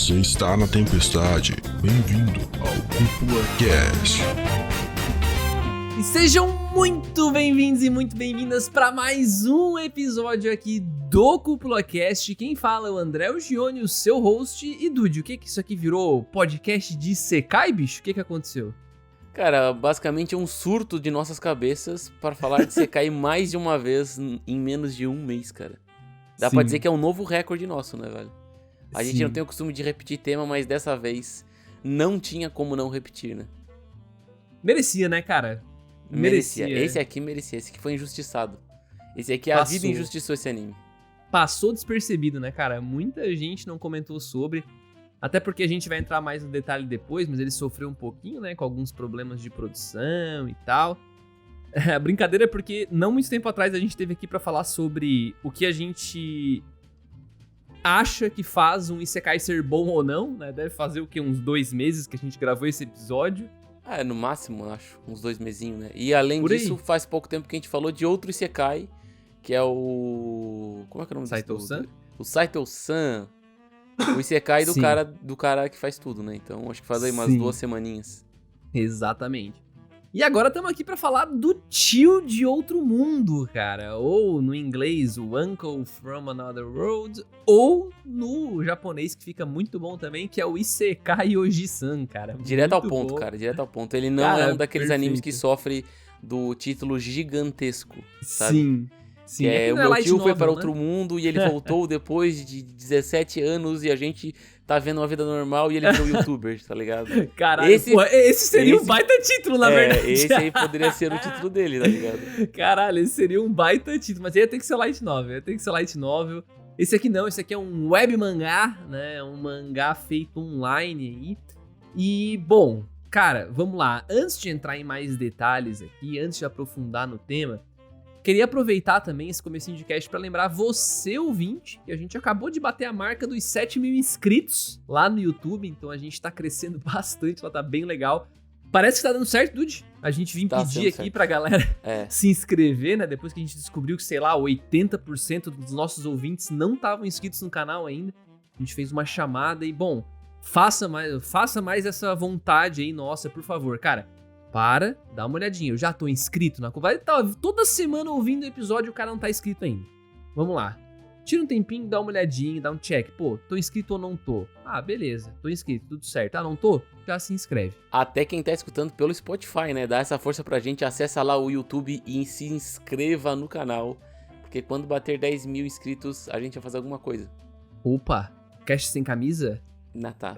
Você está na tempestade. Bem-vindo ao Cúpula Cast. E sejam muito bem-vindos e muito bem-vindas para mais um episódio aqui do Cúpula Cast. Quem fala é o André Gione, o seu host. E Dude, o que isso aqui virou? Podcast de Isekai, bicho? O que aconteceu? Cara, basicamente é um surto de nossas cabeças para falar de Isekai mais de uma vez em menos de um mês, cara. Dá pra dizer que é um novo recorde nosso, né, velho? A gente não tem o costume de repetir tema, mas dessa vez não tinha como não repetir, né? Merecia, né, cara? Merecia. Esse aqui merecia. Esse aqui foi injustiçado. Esse aqui a vida injustiçou esse anime. Passou despercebido, né, cara? Muita gente não comentou sobre. Até porque a gente vai entrar mais no detalhe depois, mas ele sofreu um pouquinho, né, com alguns problemas de produção e tal. A brincadeira é porque não muito tempo atrás a gente teve aqui pra falar sobre o que a gente acha que faz um Isekai ser bom ou não, né? Deve fazer o quê? Uns 2 meses que a gente gravou esse episódio. No máximo, acho. Uns 2 mesinhos, né? E além disso, faz pouco tempo que a gente falou de outro Isekai, que é o... Como é que é o nome Saito-san? O Saito-san. O Isekai do cara que faz tudo, né? Então, acho que faz aí umas 2 semaninhas. Exatamente. E agora estamos aqui pra falar do tio de outro mundo, cara. Ou no inglês, o Uncle from Another World. Ou no japonês, que fica muito bom também, que é o Isekai Oji-san, cara. Direto ao muito ponto, bom. cara. Direto ao ponto. Ele não é um daqueles animes que sofre do título gigantesco, sabe? Sim. Que o meu tio foi para outro né? mundo e ele voltou depois de 17 anos e a gente tá vendo uma vida normal e ele virou youtuber, tá ligado? Caralho, esse seria um baita título, na verdade. Esse aí poderia ser o título dele, tá ligado? Caralho, esse seria um baita título, mas ia ter que ser light novel, Esse aqui não, esse aqui é um web mangá, né? Um mangá feito online aí. E, bom, cara, vamos lá. Antes de entrar em mais detalhes aqui, antes de aprofundar no tema, queria aproveitar também esse comecinho de cast pra lembrar você, ouvinte, que a gente acabou de bater a marca dos 7.000 inscritos lá no YouTube, então a gente tá crescendo bastante, lá tá bem legal. Parece que tá dando certo, Dude. A gente vim pedir aqui pra galera se inscrever, né? Depois que a gente descobriu que, sei lá, 80% dos nossos ouvintes não estavam inscritos no canal ainda. A gente fez uma chamada e, bom, faça mais essa vontade aí nossa, por favor, cara. Dá uma olhadinha, eu já tô inscrito na comunidade, toda semana ouvindo o episódio e o cara não tá inscrito ainda. Vamos lá, tira um tempinho, dá uma olhadinha, dá um check, pô, tô inscrito ou não tô? Ah, beleza, tô inscrito, tudo certo. Ah, não tô? Já se inscreve. Até quem tá escutando pelo Spotify, né, dá essa força pra gente, acessa lá o YouTube e se inscreva no canal, porque quando bater 10.000 inscritos, a gente vai fazer alguma coisa. Opa, cast sem camisa? Tá.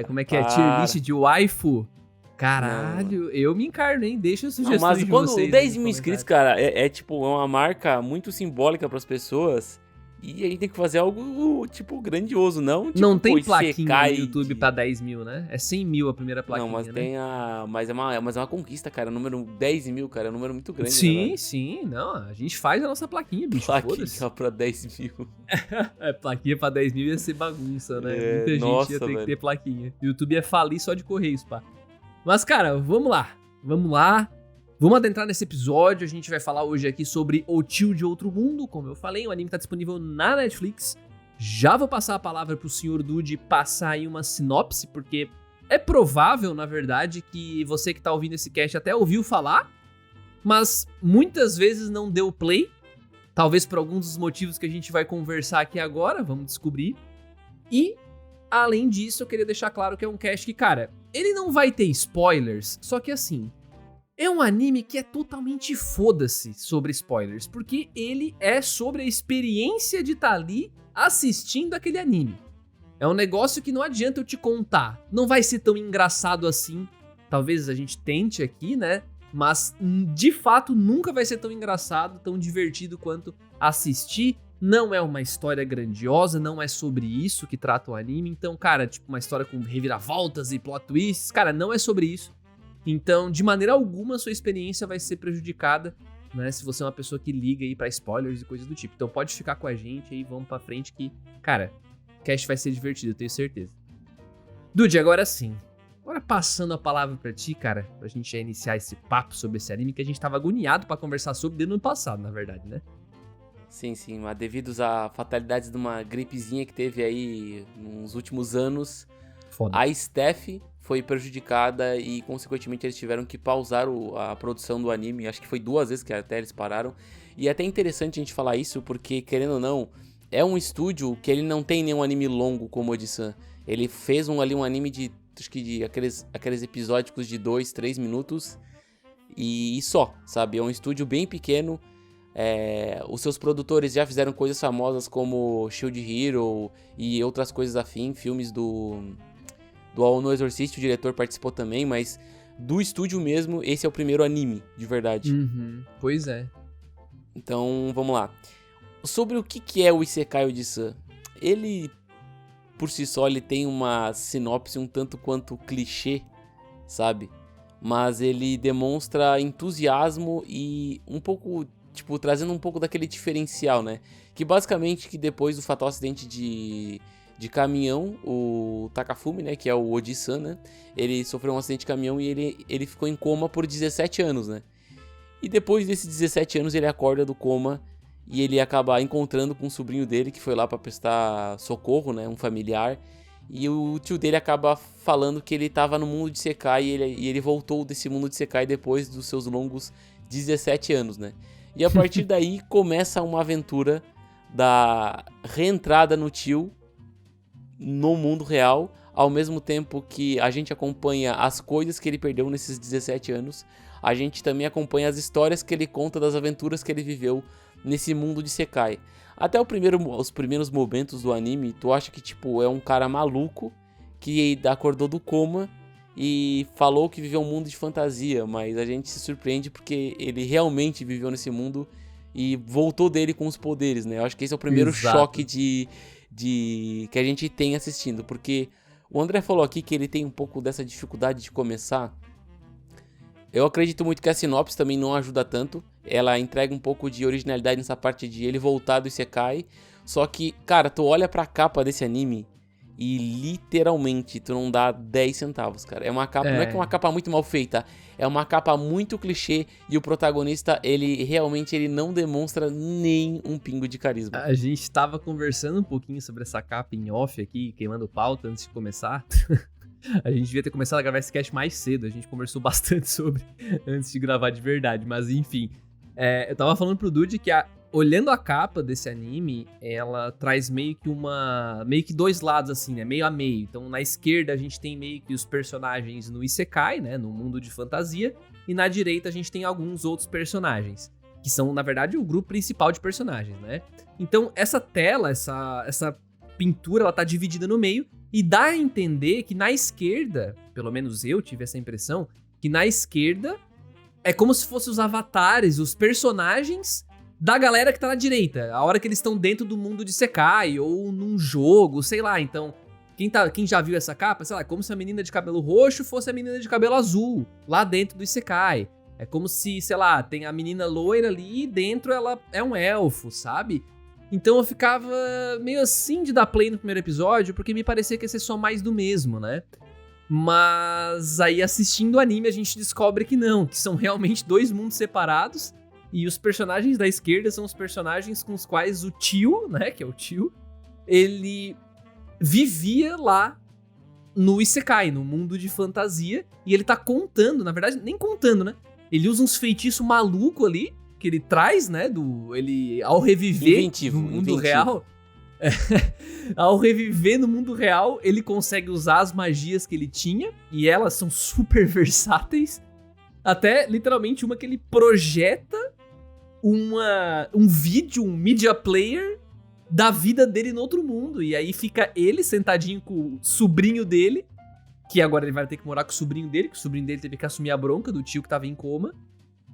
Como é que é? Tier list de waifu? Caralho, eu me encarno, hein? Deixa a sugestão mas de quando vocês. 10.000 inscritos, cara, é uma marca muito simbólica pras pessoas. E a gente tem que fazer algo, tipo, grandioso, não? Tipo, não tem plaquinha no YouTube pra 10.000, né? É 100.000 a primeira plaquinha, não, mas né? tem mas é uma conquista, cara. O número 10.000, cara, é um número muito grande. Sim. Não, a gente faz a nossa plaquinha, bicho. Plaquinha pra 10.000. Plaquinha pra 10.000 ia ser bagunça, né? Muita gente ia ter que ter plaquinha. O YouTube ia falir só de Correios, pá. Mas, cara, vamos lá. Vamos adentrar nesse episódio. A gente vai falar hoje aqui sobre O Tio de Outro Mundo. Como eu falei, o anime tá disponível na Netflix. Já vou passar a palavra pro senhor Dude passar aí uma sinopse, porque é provável, na verdade, que você que tá ouvindo esse cast até ouviu falar, mas muitas vezes não deu play. Talvez por alguns dos motivos que a gente vai conversar aqui agora, vamos descobrir. E, além disso, eu queria deixar claro que é um cast que, cara, ele não vai ter spoilers, só que assim, é um anime que é totalmente foda-se sobre spoilers, porque ele é sobre a experiência de estar ali assistindo aquele anime. É um negócio que não adianta eu te contar, não vai ser tão engraçado assim, talvez a gente tente aqui, né? Mas, de fato, nunca vai ser tão engraçado, tão divertido quanto assistir. Não é uma história grandiosa, não é sobre isso que trata o anime. Então, cara, tipo uma história com reviravoltas e plot twists, cara, não é sobre isso. Então, de maneira alguma, a sua experiência vai ser prejudicada, né? Se você é uma pessoa que liga aí pra spoilers e coisas do tipo. Então pode ficar com a gente aí, vamos pra frente que, cara, o cast vai ser divertido, eu tenho certeza. Dude, agora sim. Agora passando a palavra pra ti, cara, pra gente já iniciar esse papo sobre esse anime que a gente tava agoniado pra conversar sobre desde o ano passado, na verdade, né? Sim, mas devido a fatalidades de uma gripezinha que teve aí nos últimos anos, Foda. a Steph foi prejudicada e, consequentemente, eles tiveram que pausar a produção do anime. Acho que foi 2 vezes que até eles pararam. E é até interessante a gente falar isso, porque, querendo ou não, é um estúdio que ele não tem nenhum anime longo como o Oji-san. Ele fez um anime de aqueles episódicos de 2, 3 minutos e só, sabe? É um estúdio bem pequeno. Os seus produtores já fizeram coisas famosas como Shield Hero e outras coisas afim, filmes do Ao Exorcist, o diretor participou também, mas do estúdio mesmo, esse é o primeiro anime, de verdade. Pois é. Então, vamos lá. Sobre o que é o Isekai Oji-san, ele, por si só, ele tem uma sinopse um tanto quanto clichê, sabe? Mas ele demonstra entusiasmo e um pouco, tipo, trazendo um pouco daquele diferencial, né? Que basicamente, que depois do fatal acidente de caminhão, o Takafumi, né, que é o Oji-san, né? Ele sofreu um acidente de caminhão e ele ficou em coma por 17 anos, né? E depois desses 17 anos ele acorda do coma e ele acaba encontrando com um sobrinho dele que foi lá pra prestar socorro, né, um familiar. E o tio dele acaba falando que ele tava no mundo de Isekai e ele voltou desse mundo de Isekai depois dos seus longos 17 anos, né? E a partir daí começa uma aventura da reentrada no tio no mundo real, ao mesmo tempo que a gente acompanha as coisas que ele perdeu nesses 17 anos, a gente também acompanha as histórias que ele conta das aventuras que ele viveu nesse mundo de Isekai. Até os primeiros momentos do anime, tu acha que tipo é um cara maluco que acordou do coma e falou que viveu um mundo de fantasia, mas a gente se surpreende porque ele realmente viveu nesse mundo e voltou dele com os poderes, né? Eu acho que esse é o primeiro choque que a gente tem assistindo, porque o André falou aqui que ele tem um pouco dessa dificuldade de começar. Eu acredito muito que a sinopse também não ajuda tanto. Ela entrega um pouco de originalidade nessa parte de ele voltar do Isekai. Só que, cara, tu olha pra capa desse anime e literalmente tu não dá 10 centavos, cara. É uma capa, não é que é uma capa muito mal feita, é uma capa muito clichê e o protagonista, ele realmente não demonstra nem um pingo de carisma. A gente tava conversando um pouquinho sobre essa capa em off aqui, queimando pauta antes de começar. A gente devia ter começado a gravar esse cast mais cedo, a gente conversou bastante sobre antes de gravar de verdade, mas enfim. Eu tava falando pro Dude que olhando a capa desse anime, ela traz meio que 2 lados assim, né, meio a meio. Então na esquerda a gente tem meio que os personagens no Isekai, né, no mundo de fantasia, e na direita a gente tem alguns outros personagens, que são na verdade o grupo principal de personagens, né. Então essa tela, essa pintura, ela tá dividida no meio, e dá a entender que na esquerda, pelo menos eu tive essa impressão, que na esquerda é como se fossem os avatares, os personagens da galera que tá na direita, a hora que eles estão dentro do mundo de Isekai, ou num jogo, sei lá. Então, quem já viu essa capa, sei lá, é como se a menina de cabelo roxo fosse a menina de cabelo azul, lá dentro do Isekai. É como se, sei lá, tem a menina loira ali e dentro ela é um elfo, sabe? Então eu ficava meio assim de dar play no primeiro episódio, porque me parecia que ia ser só mais do mesmo, né? Mas aí assistindo o anime a gente descobre que não, que são realmente 2 mundos separados, e os personagens da esquerda são os personagens com os quais o tio, né, que é o tio, ele vivia lá no Isekai, no mundo de fantasia, e ele tá contando, na verdade, nem contando, né? Ele usa uns feitiços malucos ali, que ele traz, né, ele ao reviver no mundo real, ao reviver no mundo real, ele consegue usar as magias que ele tinha, e elas são super versáteis, até literalmente uma que ele projeta um vídeo, um media player da vida dele no outro mundo, e aí fica ele sentadinho com o sobrinho dele, que agora ele vai ter que morar com o sobrinho dele, que o sobrinho dele teve que assumir a bronca do tio que tava em coma,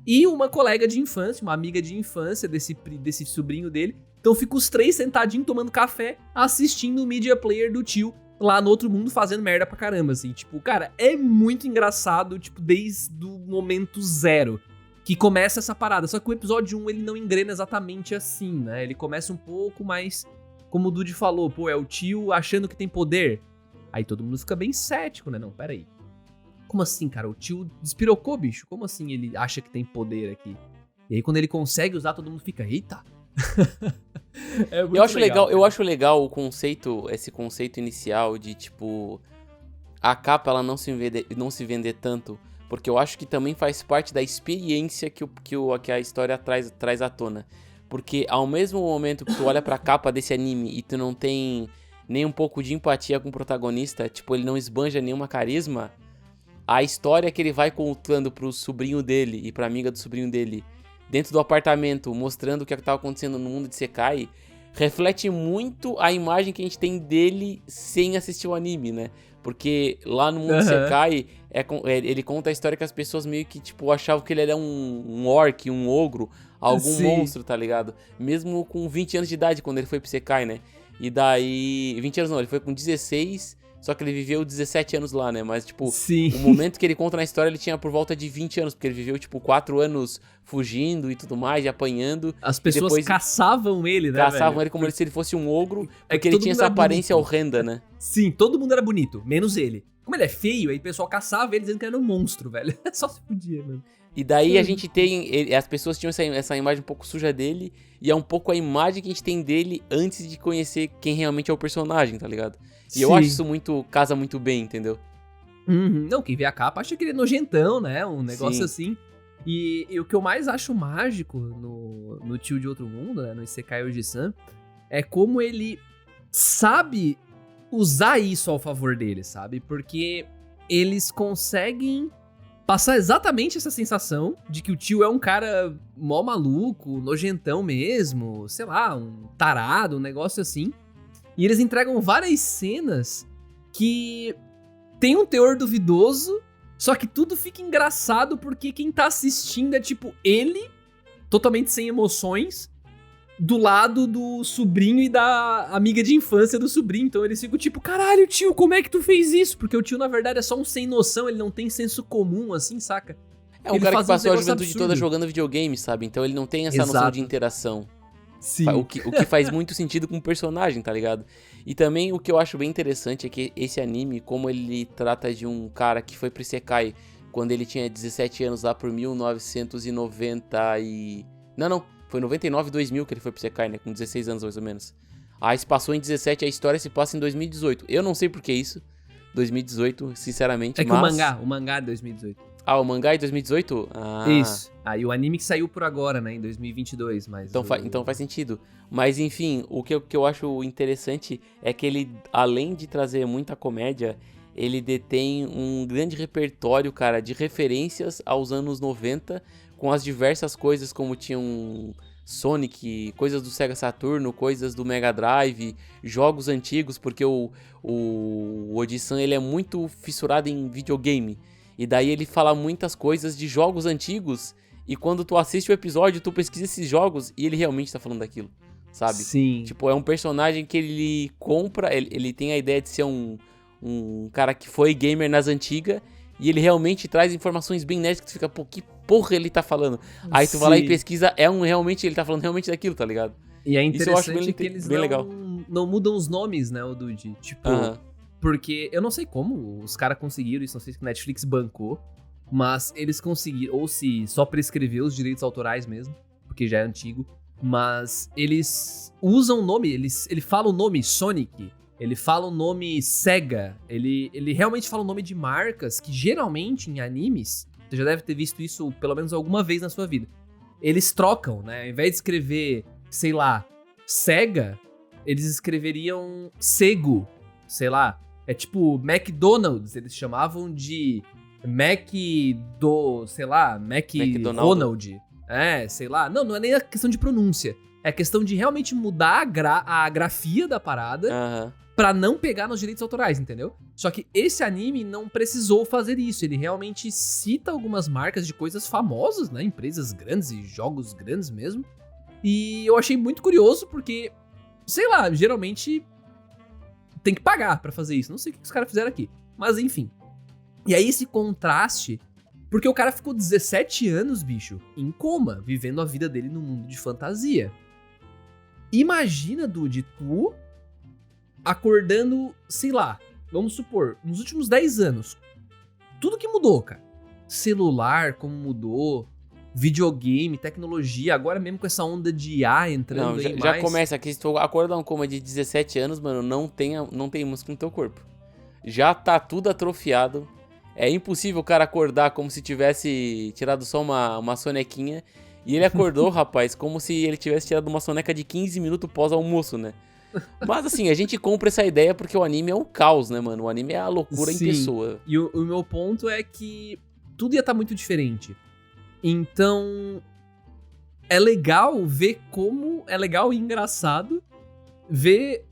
e uma colega de infância, uma amiga de infância desse sobrinho dele. Então fica os 3 sentadinhos tomando café, assistindo o media player do tio lá no outro mundo fazendo merda pra caramba, assim. Tipo, cara, é muito engraçado, tipo, desde o momento 0 que começa essa parada. Só que o episódio 1, ele não engrena exatamente assim, né? Ele começa um pouco mais, como o Dude falou, pô, é o tio achando que tem poder. Aí todo mundo fica bem cético, né? Não, pera aí. Como assim, cara? O tio despirocou, bicho? Como assim ele acha que tem poder aqui? E aí quando ele consegue usar, todo mundo fica, eita, É muito eu acho legal esse conceito inicial de, tipo, a capa ela não se vender tanto, porque eu acho que também faz parte da experiência que a história traz à tona. Porque ao mesmo momento que tu olha pra capa desse anime e tu não tem nem um pouco de empatia com o protagonista, tipo, ele não esbanja nenhuma carisma, a história que ele vai contando pro sobrinho dele e pra amiga do sobrinho dele, dentro do apartamento, mostrando o que estava acontecendo no mundo de Isekai, reflete muito a imagem que a gente tem dele sem assistir o anime, né? Porque lá no mundo de Isekai, ele conta a história que as pessoas meio que, tipo, achavam que ele era um orc, um ogro, algum monstro, tá ligado? Mesmo com 20 anos de idade, quando ele foi pro Isekai, né? E daí... 20 anos não, ele foi com 16... Só que ele viveu 17 anos lá, né? Mas, tipo, o momento que ele conta na história, ele tinha por volta de 20 anos. Porque ele viveu, tipo, 4 anos fugindo e tudo mais, e apanhando. As pessoas caçavam ele, né, Caçavam ele como se ele fosse um ogro, porque ele tinha essa aparência horrenda, né? Sim, todo mundo era bonito, menos ele. Como ele é feio, aí o pessoal caçava ele dizendo que era um monstro, velho. Só se podia, mano. E daí a gente tem... As pessoas tinham essa imagem um pouco suja dele, e é um pouco a imagem que a gente tem dele antes de conhecer quem realmente é o personagem, tá ligado? E eu acho isso casa muito bem, entendeu? Não, quem vê a capa acha que ele é nojentão, né? Um negócio assim. E o que eu mais acho mágico no Tio de Outro Mundo, né? No Isekai Oji-san, é como ele sabe usar isso ao favor dele, sabe? Porque eles conseguem passar exatamente essa sensação de que o tio é um cara mó maluco, nojentão mesmo, sei lá, um tarado, um negócio assim. E eles entregam várias cenas que tem um teor duvidoso, só que tudo fica engraçado porque quem tá assistindo é tipo ele, totalmente sem emoções, do lado do sobrinho e da amiga de infância do sobrinho. Então eles ficam tipo, caralho, tio, como é que tu fez isso? Porque o tio, na verdade, é só um sem noção, ele não tem senso comum, assim, saca? É um cara que passou a juventude toda jogando videogame, sabe? Então ele não tem essa noção de interação. Sim. O que faz muito sentido com o personagem, tá ligado? E também o que eu acho bem interessante é que esse anime, como ele trata de um cara que foi pro Isekai quando ele tinha 17 anos lá por 1990 e... Não, foi 99, 2000 que ele foi pro Isekai, né? Com 16 anos mais ou menos. Aí se passou em 17, a história se passa em 2018. Eu não sei por que isso, 2018, sinceramente, É que o mangá é 2018. Ah, o mangá é 2018? Ah. Isso. Aí o anime que saiu por agora, né, em 2022, mas... Então faz sentido. Mas, enfim, o que eu acho interessante é que ele, além de trazer muita comédia, ele detém um grande repertório, cara, de referências aos anos 90, com as diversas coisas como tinham Sonic, coisas do Sega Saturno, coisas do Mega Drive, jogos antigos, porque o Oji-san, ele é muito fissurado em videogame. E daí ele fala muitas coisas de jogos antigos, e quando tu assiste o episódio, tu pesquisa esses jogos e ele realmente tá falando daquilo, sabe? Sim. Tipo, é um personagem que ele compra, ele tem a ideia de ser um cara que foi gamer nas antigas, e ele realmente traz informações bem nerds que tu fica, pô, que porra ele tá falando? Aí tu vai lá e pesquisa, realmente, ele tá falando realmente daquilo, tá ligado? E é interessante isso eu acho que eles legal. Não mudam os nomes, né, o Dude? Tipo... Porque eu não sei como os caras conseguiram isso, não sei se o Netflix bancou, mas eles conseguiram, ou se só prescreveu os direitos autorais mesmo, porque já é antigo, mas eles usam o nome, ele fala o nome Sonic, ele fala o nome Sega, ele realmente fala o nome de marcas que geralmente em animes, você já deve ter visto isso pelo menos alguma vez na sua vida, eles trocam, né, ao invés de escrever, sei lá, Sega, eles escreveriam Sego, sei lá. É tipo McDonald's, eles chamavam de Ronald. Sei lá. Não é nem a questão de pronúncia. É a questão de realmente mudar a grafia da parada pra não pegar nos direitos autorais, entendeu? Só que esse anime não precisou fazer isso. Ele realmente cita algumas marcas de coisas famosas, né? Empresas grandes e jogos grandes mesmo. E eu achei muito curioso porque, sei lá, geralmente... tem que pagar pra fazer isso. Não sei o que os caras fizeram aqui. Mas enfim. E aí esse contraste... Porque o cara ficou 17 anos, bicho, em coma, vivendo a vida dele no mundo de fantasia. Imagina, Dude, tu acordando, sei lá, vamos supor, nos últimos 10 anos. Tudo que mudou, cara. Celular, como mudou. videogame, tecnologia, agora mesmo com essa onda de IA entrando Não, aí já mais... começa aqui, se tu acordar um coma de 17 anos, mano, não tem músculo no teu corpo. Já tá tudo atrofiado. É impossível o cara acordar como se tivesse tirado só uma sonequinha. E ele acordou, rapaz, como se ele tivesse tirado uma soneca de 15 minutos pós-almoço, né? Mas assim, a gente compra essa ideia porque o anime é um caos, né, mano? O anime é a loucura em pessoa. E o meu ponto é que tudo ia estar muito diferente. Então, é legal ver como... É legal e engraçado ver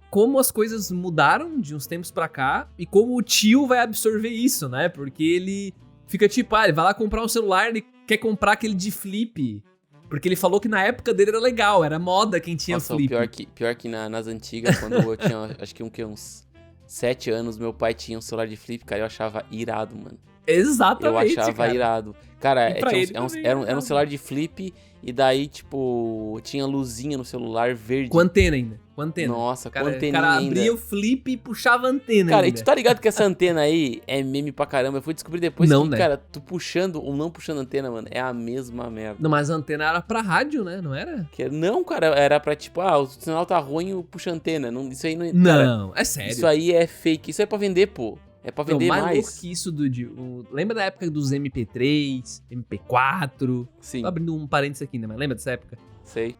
como as coisas mudaram de uns tempos pra cá e como o tio vai absorver isso, né? Porque ele fica tipo, ele vai lá comprar um celular, ele quer comprar aquele de flip. Porque ele falou que na época dele era legal, era moda quem tinha flip. Pior que nas antigas, quando eu tinha, acho que uns 7 anos, meu pai tinha um celular de flip, cara, eu achava irado, mano. Exatamente, eu achava cara. irado. Cara, era um um celular de flip e daí, tipo, tinha luzinha no celular verde. Com antena ainda. Com antena. Nossa, cara, com anteninha ainda. O cara abria ainda. o flip e puxava a antena Cara, ainda. e tu tá ligado que essa antena aí é meme pra caramba? Eu fui descobrir depois não, que, né? cara, tu puxando ou não puxando a antena, mano, é a mesma merda. Não, mas a antena era pra rádio, né? Não era? Não, cara, era pra tipo, o sinal tá ruim, puxa a antena. Não, isso aí não é. Não, cara, é sério. Isso aí é fake. Isso é pra vender, pô. É pra vender mais. mais. Louco que isso, Dude. Lembra da época dos MP3, MP4? Sim. Tô abrindo um parênteses aqui, né? Mas lembra dessa época? Sei.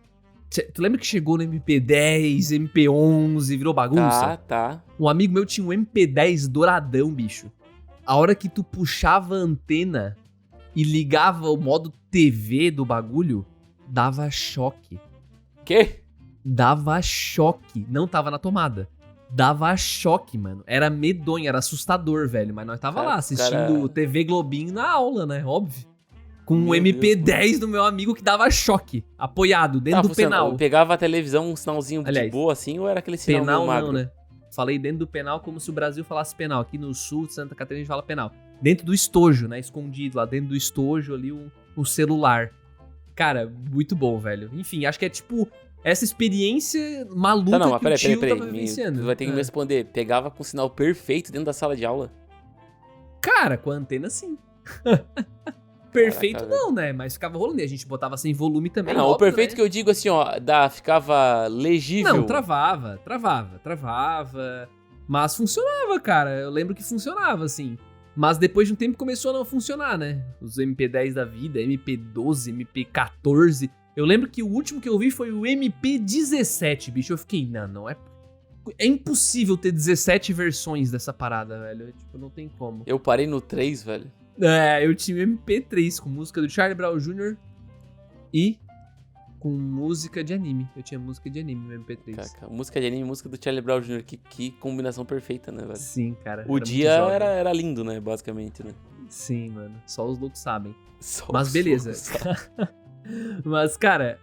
Tu lembra que chegou no MP10, MP11, virou bagunça? Tá. Um amigo meu tinha um MP10 douradão, bicho. A hora que tu puxava a antena e ligava o modo TV do bagulho, dava choque. Quê? Dava choque. Não tava na tomada. Dava choque, mano. Era medonho, era assustador, velho. Mas nós tava lá assistindo TV Globinho na aula, né? Óbvio. Com um MP10 do meu amigo que dava choque. Apoiado, dentro do penal. Pegava a televisão, um sinalzinho de boa assim, ou era aquele sinal penal magro? Não, né? Falei dentro do penal como se o Brasil falasse penal. Aqui no sul de Santa Catarina a gente fala penal. Dentro do estojo, né? Escondido lá dentro do estojo ali o celular. Cara, muito bom, velho. Enfim, acho que é tipo... Essa experiência maluca que o tio tava vivenciando. Tu vai ter que me responder. Pegava com o sinal perfeito dentro da sala de aula? Cara, com a antena sim. Perfeito. Caraca, não, né? Mas ficava rolando. E a gente botava sem volume também. Não, óbvio, o perfeito, né? Que eu digo assim, ó, ficava legível. Não, travava. Mas funcionava, cara. Eu lembro que funcionava, assim. Mas depois de um tempo começou a não funcionar, né? Os MP10 da vida, MP12, MP14... Eu lembro que o último que eu vi foi o MP17, bicho. Eu fiquei, não é... É impossível ter 17 versões dessa parada, velho. Tipo, não tem como. Eu parei no 3, velho. Eu tinha o MP3 com música do Charlie Brown Jr. e com música de anime. Eu tinha música de anime no MP3. Cara, música de anime e música do Charlie Brown Jr. Que combinação perfeita, né, velho? Sim, cara. O dia era lindo, né, basicamente, né? Sim, mano. Só os loucos sabem. Mas beleza. Mas, cara,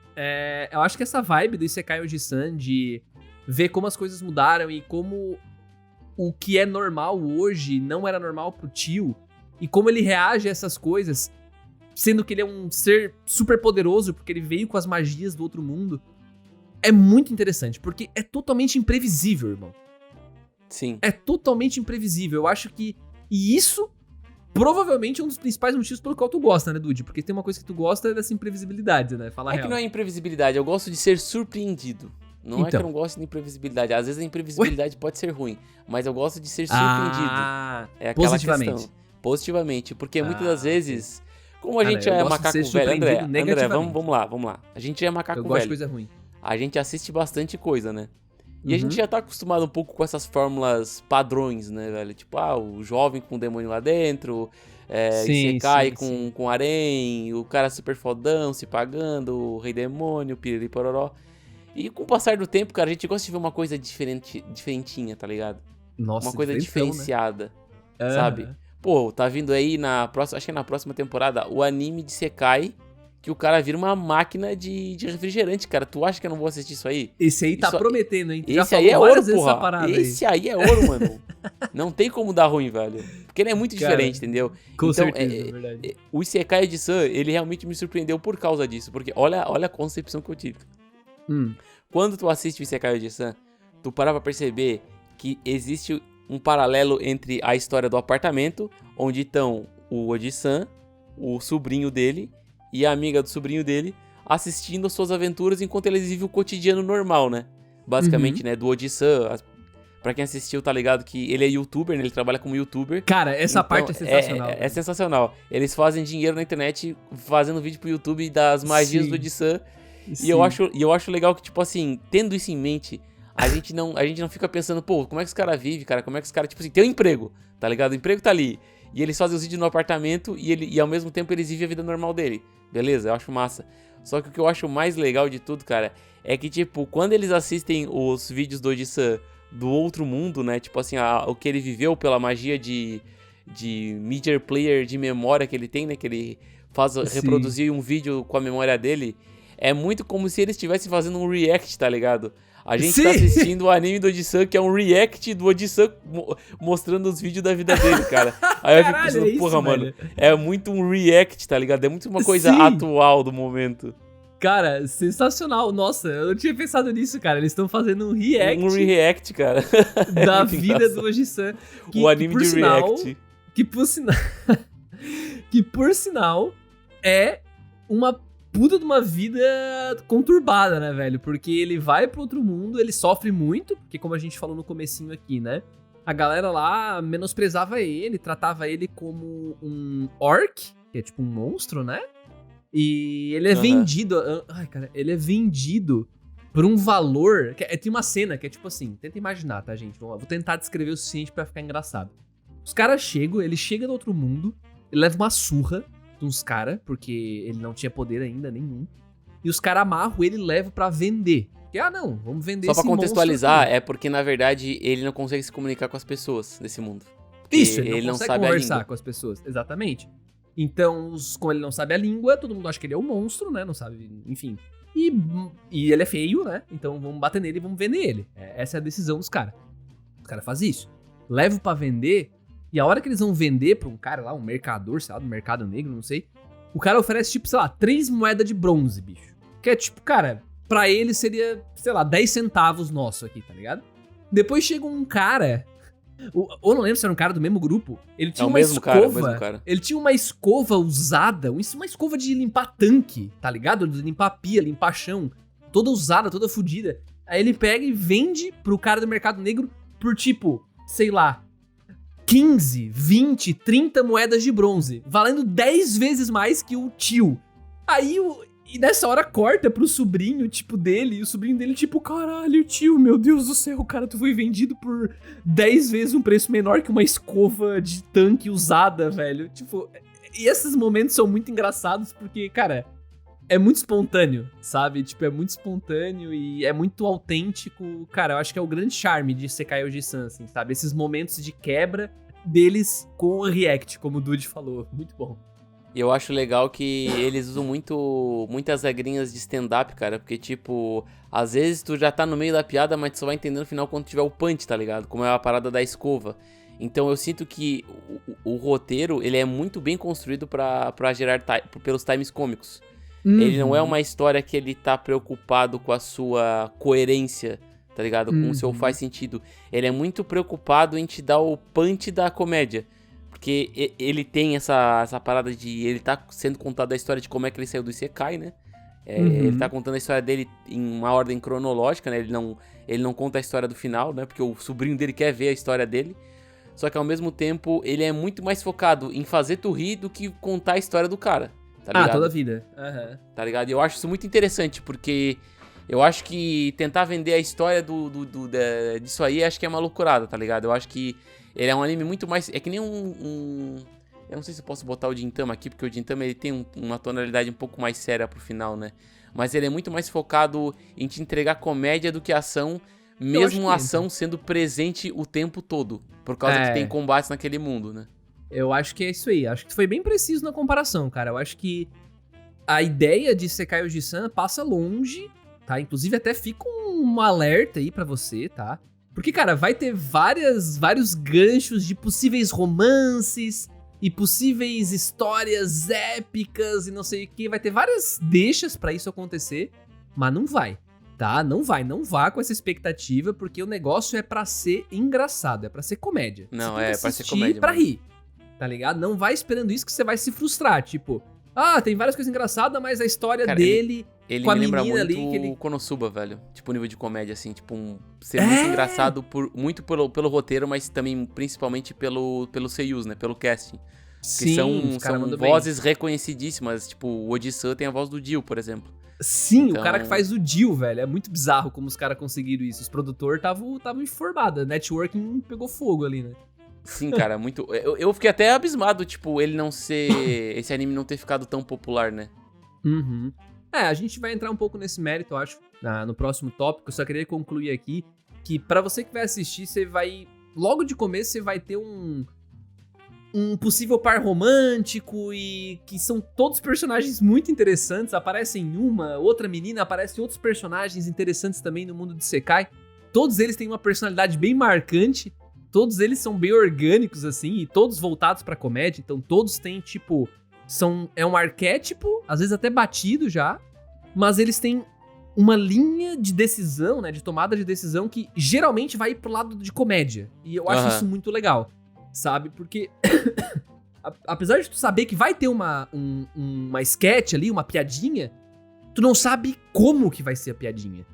eu acho que essa vibe do Isekai Oji-san de ver como as coisas mudaram e como o que é normal hoje não era normal pro tio e como ele reage a essas coisas, sendo que ele é um ser super poderoso porque ele veio com as magias do outro mundo, é muito interessante, porque é totalmente imprevisível, irmão. Sim. É totalmente imprevisível. Eu acho que... E isso... Provavelmente é um dos principais motivos pelo qual tu gosta, né, Dude? Porque tem uma coisa que tu gosta é dessa imprevisibilidade, né? Fala real. Que não é imprevisibilidade, eu gosto de ser surpreendido. Não é que eu não gosto de imprevisibilidade. Às vezes a imprevisibilidade pode ser ruim, mas eu gosto de ser surpreendido. É aquela positivamente. Questão. Positivamente. Porque muitas das vezes, como a gente já é macaco velho... André, vamos lá. A gente já é macaco velho. Eu gosto de coisa ruim. A gente assiste bastante coisa, né? E a gente já tá acostumado um pouco com essas fórmulas padrões, né, velho? Tipo, o jovem com o demônio lá dentro, Isekai com harém, o cara super fodão se pagando, o rei demônio, o piriri pororó. E com o passar do tempo, cara, a gente gosta de ver uma coisa diferentinha, tá ligado? Nossa, uma coisa diferenciada, né? Sabe? Pô, tá vindo aí acho que na próxima temporada, o anime de Isekai, que o cara vira uma máquina de refrigerante, cara. Tu acha que eu não vou assistir isso aí? Esse aí tá prometendo, hein? Esse aí é ouro, porra. Esse aí é ouro, mano. Não tem como dar ruim, velho. Porque ele é muito diferente, entendeu? Com certeza, é verdade. O Isekai Oji-san, ele realmente me surpreendeu por causa disso. Porque olha a concepção que eu tive. Quando tu assiste o Isekai Oji-san, tu para pra perceber que existe um paralelo entre a história do apartamento, onde estão o Oji-san, o sobrinho dele e a amiga do sobrinho dele assistindo as suas aventuras enquanto eles vivem o cotidiano normal, né? Basicamente, né? Do Oji-san. Pra quem assistiu, tá ligado que ele é youtuber, né? Ele trabalha como youtuber. Cara, essa parte é sensacional. É sensacional. Eles fazem dinheiro na internet fazendo vídeo pro YouTube das magias do Oji-san. E eu acho legal que, tipo assim, tendo isso em mente, a gente não fica pensando, pô, como é que os caras vivem, cara? Como é que os caras, tipo assim, tem um emprego, tá ligado? O emprego tá ali. E eles fazem os vídeos no apartamento e ao mesmo tempo eles vivem a vida normal dele. Beleza? Eu acho massa. Só que o que eu acho mais legal de tudo, cara, é que, tipo, quando eles assistem os vídeos do Oji-san do outro mundo, né? Tipo assim, o que ele viveu pela magia de media player de memória que ele tem, né? Que ele reproduzir um vídeo com a memória dele. É muito como se ele estivesse fazendo um react, tá ligado? A gente tá assistindo o anime do Oji-san, que é um react do Oji-san mostrando os vídeos da vida dele, cara. Aí eu fico pensando, porra, mano, é muito um react, tá ligado? É muito uma coisa atual do momento. Cara, sensacional. Nossa, eu não tinha pensado nisso, cara. Eles estão fazendo um react. Um react, cara. Da vida do Oji-san. O anime de react. Que por sinal é uma puta de uma vida conturbada, né, velho? Porque ele vai pro outro mundo, ele sofre muito, porque como a gente falou no comecinho aqui, né? A galera lá menosprezava ele, tratava ele como um orc, que é tipo um monstro, né? E ele é vendido... Ai, cara, ele é vendido por um valor... Tem uma cena que é tipo assim... Tenta imaginar, tá, gente? Vou tentar descrever o suficiente pra ficar engraçado. Os caras chegam... Ele chega do outro mundo... Ele leva uma surra de uns caras... Porque ele não tinha poder ainda, nenhum. E os caras amarram ele e levam pra vender. Porque, não, vamos vender esse monstro. Só pra contextualizar, é porque, na verdade, ele não consegue se comunicar com as pessoas desse mundo. Isso, ele não consegue conversar com as pessoas. Exatamente. Então, como ele não sabe a língua, todo mundo acha que ele é um monstro, né? Não sabe, enfim. E ele é feio, né? Então vamos bater nele e vamos vender ele. Essa é a decisão dos caras. Os caras fazem isso. Levam pra vender, e a hora que eles vão vender pra um cara lá, um mercador, sei lá, do mercado negro, não sei. O cara oferece, tipo, sei lá, 3 moedas de bronze, bicho. Que é tipo, cara, pra ele seria, sei lá, 10 centavos nosso aqui, tá ligado? Depois chega um cara... Ou não lembro se era um cara do mesmo grupo. Ele tinha uma escova. O mesmo cara. Ele tinha uma escova usada, uma escova de limpar tanque, tá ligado? De limpar pia, limpar chão. Toda usada, toda fodida. Aí ele pega e vende pro cara do mercado negro por tipo, sei lá, 15, 20, 30 moedas de bronze. Valendo 10 vezes mais que o tio. Aí E nessa hora corta pro sobrinho, tipo, dele. E o sobrinho dele, tipo, caralho, tio, meu Deus do céu, cara, tu foi vendido por 10 vezes um preço menor que uma escova de tanque usada, velho. Tipo, e esses momentos são muito engraçados porque, cara, é muito espontâneo, sabe? Tipo, é muito espontâneo e é muito autêntico. Cara, eu acho que é o grande charme de Sekai Oji-san, assim, sabe? Esses momentos de quebra deles com o react, como o Dude falou. Muito bom. E eu acho legal que eles usam muitas regrinhas de stand-up, cara. Porque, tipo, às vezes tu já tá no meio da piada, mas tu só vai entender no final quando tiver o punch, tá ligado? Como é a parada da escova. Então eu sinto que o roteiro, ele é muito bem construído pra gerar pelos times cômicos. Ele não é uma história que ele tá preocupado com a sua coerência, tá ligado? Com o seu faz sentido. Ele é muito preocupado em te dar o punch da comédia. Porque ele tem essa parada de... Ele tá sendo contado a história de como é que ele saiu do Isekai, né? Ele tá contando a história dele em uma ordem cronológica, né? Ele não conta a história do final, né? Porque o sobrinho dele quer ver a história dele. Só que ao mesmo tempo, ele é muito mais focado em fazer tu rir do que contar a história do cara. Tá ligado? Toda a vida. Tá ligado? E eu acho isso muito interessante, porque eu acho que tentar vender a história disso aí, acho que é uma loucurada, tá ligado? Eu acho que ele é um anime muito mais... É que nem eu não sei se eu posso botar o Gintama aqui, porque o Gintama ele tem uma tonalidade um pouco mais séria pro final, né? Mas ele é muito mais focado em te entregar comédia do que ação, mesmo a ação sendo presente o tempo todo. Por causa que tem combates naquele mundo, né? Eu acho que é isso aí. Acho que foi bem preciso na comparação, cara. Eu acho que a ideia de Sekai Oji-san passa longe, tá? Inclusive até fica um alerta aí pra você, tá? Porque, cara, vai ter vários ganchos de possíveis romances e possíveis histórias épicas e não sei o que. Vai ter várias deixas pra isso acontecer, mas não vai, tá? Não vá com essa expectativa, porque o negócio é pra ser engraçado, é pra ser comédia. Não, é pra ser comédia. Pra rir, tá ligado? Não vai esperando isso que você vai se frustrar, tipo... tem várias coisas engraçadas, mas a história Cara, dele Ele com a me lembra menina muito ali... Que ele... o Konosuba, velho. Tipo, o nível de comédia, assim. Tipo, ser muito engraçado muito pelo roteiro, mas também, principalmente, pelo seiyus, né? Pelo casting. Sim, que são vozes reconhecidíssimas. Tipo, o Oji-san tem a voz do Dio, por exemplo. Sim, então... o cara que faz o Dio, velho. É muito bizarro como os caras conseguiram isso. Os produtores estavam informados. A networking pegou fogo ali, né? Sim, cara, muito... Eu fiquei até abismado, tipo, ele não ser... esse anime não ter ficado tão popular, né? Uhum. A gente vai entrar um pouco nesse mérito, eu acho, no próximo tópico. Eu só queria concluir aqui que pra você que vai assistir, você vai... Logo de começo, você vai ter um possível par romântico e que são todos personagens muito interessantes. Aparecem outra menina, aparecem outros personagens interessantes também no mundo de Isekai. Todos eles têm uma personalidade bem marcante. Todos eles são bem orgânicos, assim, e todos voltados pra comédia. Então, todos têm, tipo... É um arquétipo, às vezes até batido já, mas eles têm uma linha de decisão, né, de tomada de decisão que geralmente vai pro lado de comédia. E eu acho isso muito legal, sabe? Porque, apesar de tu saber que vai ter uma sketch ali, uma piadinha, tu não sabe como que vai ser a piadinha.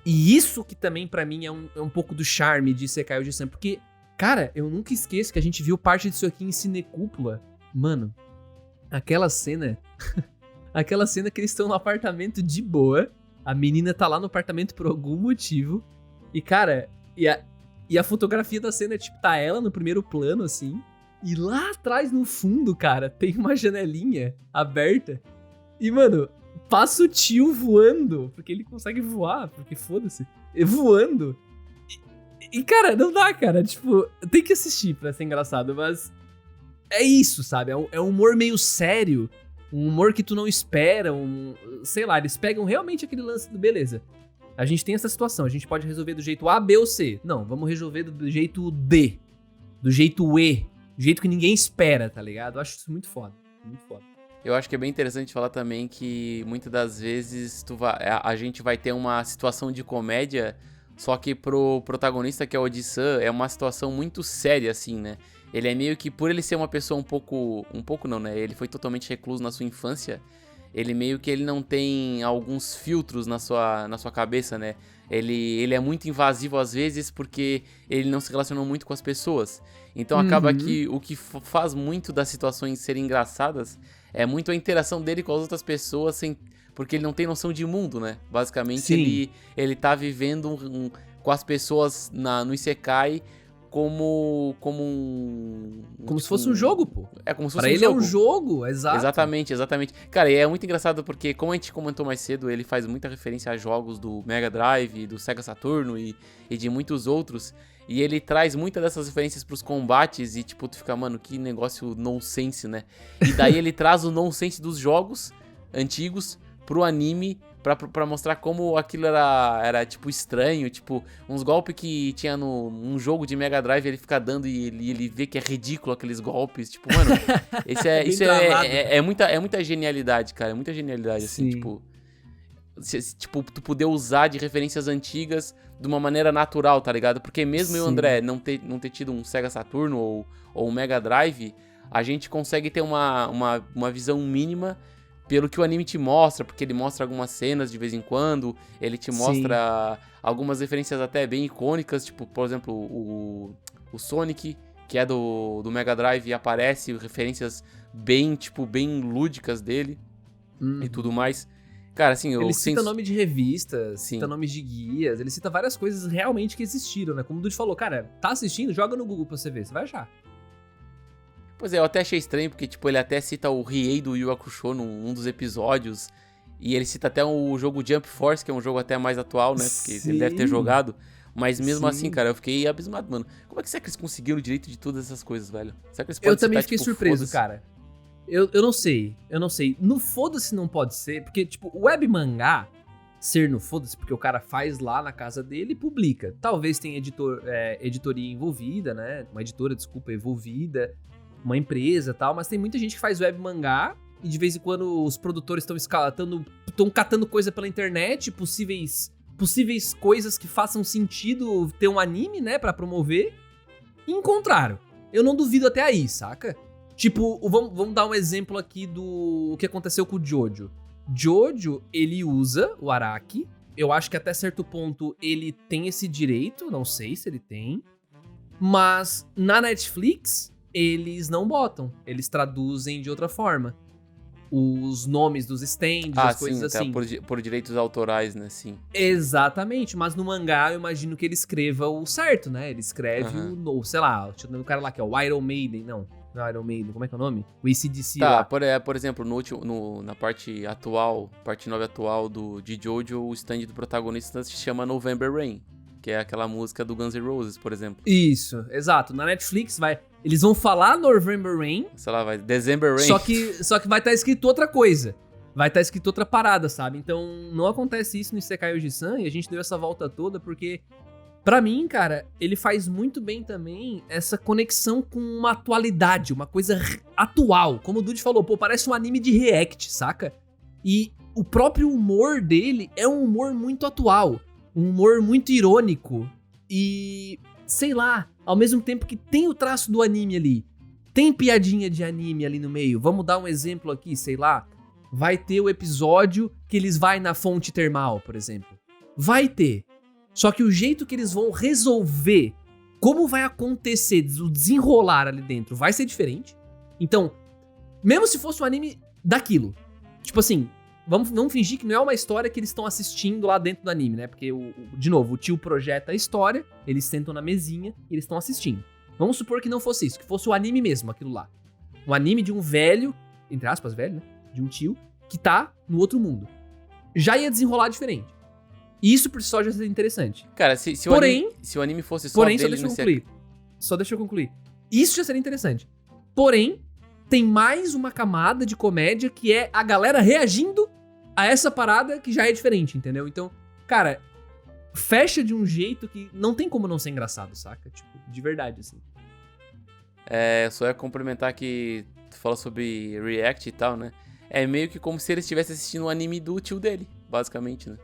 E isso que também pra mim é um pouco do charme de Isekai Oji-san, porque, cara, eu nunca esqueço que a gente viu parte disso aqui em Cinecúpula. Mano... Aquela cena que eles estão no apartamento de boa, a menina tá lá no apartamento por algum motivo, e cara, e a fotografia da cena, tipo, tá ela no primeiro plano, assim, e lá atrás, no fundo, cara, tem uma janelinha aberta, e mano, passa o tio voando, porque ele consegue voar, porque foda-se, voando, e cara, não dá, cara, tipo, tem que assistir pra ser engraçado, mas... É isso, sabe? É um humor meio sério, um humor que tu não espera, sei lá, eles pegam realmente aquele lance do beleza. A gente tem essa situação, a gente pode resolver do jeito A, B ou C. Não, vamos resolver do jeito D, do jeito E, do jeito que ninguém espera, tá ligado? Eu acho isso muito foda, muito foda. Eu acho que é bem interessante falar também que muitas das vezes a gente vai ter uma situação de comédia, só que pro protagonista, que é o Oji-san, é uma situação muito séria, assim, né? Ele é meio que, por ele ser uma pessoa um pouco não, né? Ele foi totalmente recluso na sua infância. Ele meio que ele não tem alguns filtros na sua cabeça, né? Ele é muito invasivo às vezes porque ele não se relacionou muito com as pessoas. Então acaba que o que faz muito das situações serem engraçadas é muito a interação dele com as outras pessoas, porque ele não tem noção de mundo, né? Basicamente ele tá vivendo com as pessoas no Isekai como se fosse um jogo, pô. É como se fosse pra um ele jogo. É um jogo, exato. Exatamente. Cara, e é muito engraçado porque, como a gente comentou mais cedo, ele faz muita referência a jogos do Mega Drive, do Sega Saturno e de muitos outros. E ele traz muitas dessas referências pros combates e, tipo, tu fica, mano, que negócio nonsense, né? E daí ele traz o nonsense dos jogos antigos pro anime pra mostrar como aquilo era tipo, estranho. Tipo, uns golpes que tinha num jogo de Mega Drive, ele fica dando e ele vê que é ridículo aqueles golpes. Tipo, mano, isso é muita genialidade, cara. É muita genialidade, assim, tipo... Tipo, tu poder usar de referências antigas de uma maneira natural, tá ligado? Porque mesmo eu e o André não ter tido um Sega Saturno ou um Mega Drive, a gente consegue ter uma visão mínima pelo que o anime te mostra, porque ele mostra algumas cenas de vez em quando, ele te mostra algumas referências até bem icônicas, tipo, por exemplo, o Sonic, que é do Mega Drive, e aparece referências bem lúdicas dele e tudo mais. Cara, assim, ele cita nome de revistas, cita nomes de guias, ele cita várias coisas realmente que existiram, né? Como o Dude falou, cara, tá assistindo? Joga no Google pra você ver, você vai achar. Pois é, eu até achei estranho, porque, tipo, ele até cita o Riei do Yu Hakusho num dos episódios, e ele cita até o jogo Jump Force, que é um jogo até mais atual, né? Porque ele deve ter jogado. Mas mesmo assim, cara, eu fiquei abismado, mano. Como é que será que eles conseguiram o direito de todas essas coisas, velho? Será que eles podem Eu também citar, fiquei tipo, surpreso, cara. Eu não sei. No foda-se não pode ser, porque, tipo, o web mangá ser no foda-se, porque o cara faz lá na casa dele e publica. Talvez tenha editoria envolvida, né? Uma editora, desculpa, envolvida, uma empresa e tal, mas tem muita gente que faz web mangá e de vez em quando os produtores estão catando coisa pela internet, possíveis coisas que façam sentido ter um anime, né, pra promover, e encontraram. Eu não duvido até aí, saca? Tipo, vamos dar um exemplo aqui do que aconteceu com o Jojo. Jojo, ele usa o Araki. Eu acho que até certo ponto ele tem esse direito, não sei se ele tem. Mas na Netflix, eles não botam. Eles traduzem de outra forma. Os nomes dos stands, as coisas assim. Por direitos autorais, né? Sim. Exatamente, mas no mangá eu imagino que ele escreva o certo, né? Ele escreve o, sei lá, o cara lá que é o Iron Maiden, não é Iron Maiden, como é que é o nome? O AC/DC lá. Por exemplo, na parte atual, parte 9 atual de Jojo, o stand do protagonista se chama November Rain, que é aquela música do Guns N' Roses, por exemplo. Isso, exato. Na Netflix eles vão falar November Rain. Sei lá, vai December Rain. Só que vai estar escrito outra coisa. Vai estar escrito outra parada, sabe? Então não acontece isso no Isekai Oji-san e a gente deu essa volta toda porque, pra mim, cara, ele faz muito bem também essa conexão com uma atualidade, uma coisa atual. Como o Dude falou, pô, parece um anime de react, saca? E o próprio humor dele é um humor muito atual. Um humor muito irônico. E, sei lá, ao mesmo tempo que tem o traço do anime ali, tem piadinha de anime ali no meio. Vamos dar um exemplo aqui, sei lá. Vai ter o episódio que eles vão na fonte termal, por exemplo. Vai ter. Só que o jeito que eles vão resolver, como vai acontecer, o desenrolar ali dentro, vai ser diferente. Então, mesmo se fosse um anime daquilo, tipo assim, vamos fingir que não é uma história que eles estão assistindo lá dentro do anime, né? Porque, de novo, o tio projeta a história, eles sentam na mesinha e eles estão assistindo. Vamos supor que não fosse isso, que fosse o anime mesmo, aquilo lá. Um anime de um velho, entre aspas, velho, né? De um tio, que tá no outro mundo. Já ia desenrolar diferente. E isso por si só já seria interessante. Cara, se o anime fosse só porém, dele... Só deixa eu concluir. Isso já seria interessante. Porém, tem mais uma camada de comédia que é a galera reagindo a essa parada que já é diferente, entendeu? Então, cara, fecha de um jeito que não tem como não ser engraçado, saca? Tipo, de verdade, assim. Só ia complementar que tu fala sobre react e tal, né? É meio que como se ele estivesse assistindo um anime do tio dele, basicamente, né?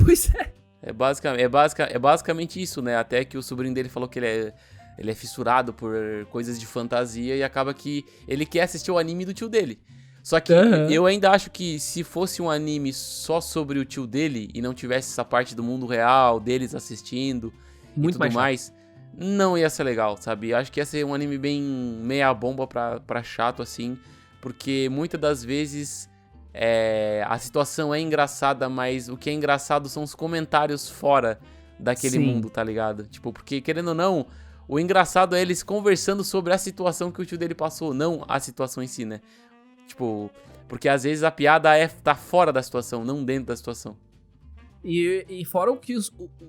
Pois é. É basicamente isso, né? Até que o sobrinho dele falou que ele é fissurado por coisas de fantasia e acaba que ele quer assistir o anime do tio dele. Só que eu ainda acho que se fosse um anime só sobre o tio dele e não tivesse essa parte do mundo real, deles assistindo muito e tudo mais, não ia ser legal, sabe? Eu acho que ia ser um anime bem meia bomba pra chato, assim, porque muitas das vezes a situação é engraçada, mas o que é engraçado são os comentários fora daquele mundo, tá ligado? Tipo, porque querendo ou não, o engraçado é eles conversando sobre a situação que o tio dele passou, não a situação em si, né? Tipo, porque às vezes a piada tá fora da situação, não dentro da situação. E fora o que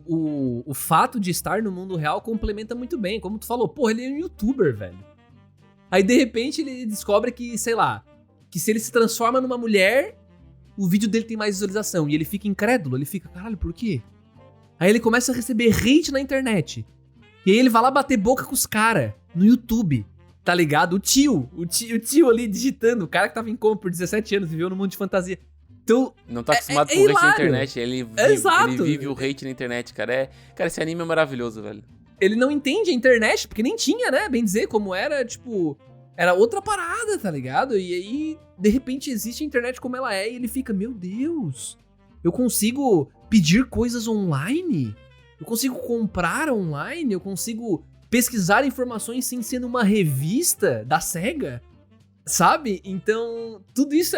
o fato de estar no mundo real complementa muito bem. Como tu falou, porra, ele é um youtuber, velho. Aí de repente ele descobre que, sei lá, que se ele se transforma numa mulher, o vídeo dele tem mais visualização. E ele fica incrédulo, ele fica, caralho, por quê? Aí ele começa a receber hate na internet. E aí ele vai lá bater boca com os caras no YouTube. Tá ligado? O tio ali digitando, o cara que tava em coma por 17 anos, viveu no mundo de fantasia. Então, não tá acostumado com o hate na internet, ele vive o hate na internet, cara. Cara, esse anime é maravilhoso, velho. Ele não entende a internet, porque nem tinha, né? Bem dizer, como era, tipo, era outra parada, tá ligado? E aí, de repente, existe a internet como ela é, e ele fica, meu Deus, eu consigo pedir coisas online? Eu consigo comprar online? Eu consigo pesquisar informações sem ser numa revista da SEGA, sabe? Então, tudo isso